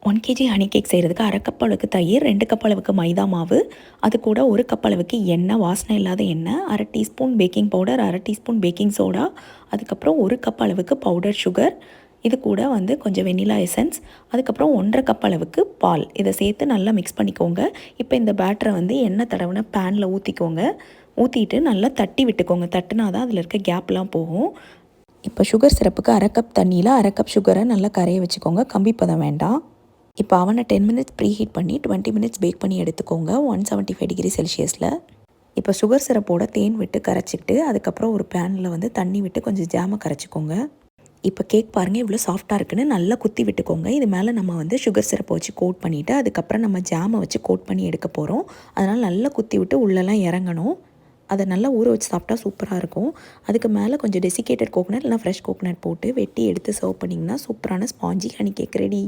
1 KG honey cake செய்கிறதுக்கு 1/2 cup அளவுக்கு தயிர், 2 கப் அளவுக்கு மைதா மாவு, அது கூட 1 கப் அளவுக்கு எண்ணெய், வாசனை இல்லாத எண்ணெய், 1/2 teaspoon baking powder, 1/2 teaspoon baking soda, அதுக்கப்புறம் 1 கப் அளவுக்கு பவுடர் சுகர், இது கூட கொஞ்சம் வெண்ணிலா எசன்ஸ், அதுக்கப்புறம் 1/2 கப் அளவுக்கு பால். இதை சேர்த்து நல்லா மிக்ஸ் பண்ணிக்கோங்க. இப்போ இந்த பேட்டரை எண்ணெய் தடவின பேனில் ஊற்றிக்கோங்க. ஊற்றிட்டு நல்லா தட்டி விட்டுக்கோங்க. தட்டினா தான் அதில் இருக்க கேப்லாம் போகும். இப்போ சுகர் சிரப்புக்கு 1/2 கப் தண்ணியில் 1/2 கப் சுகரை நல்லா கரைய வச்சுக்கோங்க. கம்பி பதம் வேண்டாம். இப்போ அவனை 10 மினிட்ஸ் ப்ரீ ஹீட் பண்ணி 20 மினிட்ஸ் பேக் பண்ணி எடுத்துக்கோங்க 175 டிகிரி செல்சியஸில். இப்போ சுகர் சிரப்போட தேன் விட்டு கரைச்சிக்கிட்டு அதுக்கப்புறம் ஒரு பேனில் தண்ணி விட்டு கொஞ்சம் ஜாமை கரைச்சிக்கோங்க. இப்போ கேக் பாருங்கள் இவ்வளோ சாஃப்டாக இருக்குன்னு நல்லா குத்தி விட்டுக்கோங்க. இது மேலே நம்ம சுகர் சிரப்பை வச்சு கோட் பண்ணிவிட்டு அதுக்கப்புறம் நம்ம ஜாமை வச்சு கோட் பண்ணி எடுக்க போகிறோம். அதனால் நல்லா குத்தி விட்டு உள்ளெல்லாம் இறங்கணும். அதை நல்லா ஊற வச்சு சாப்பிட்டா சூப்பராக இருக்கும். அதுக்கு மேலே கொஞ்சம் டெசிகேட்டட் கோகனட் இல்லைனா ஃப்ரெஷ் கோகனட் போட்டு வெட்டி எடுத்து சர்வ் பண்ணிங்கன்னா சூப்பரான ஸ்பாஞ்சி ஹனி கேக் ரெடி.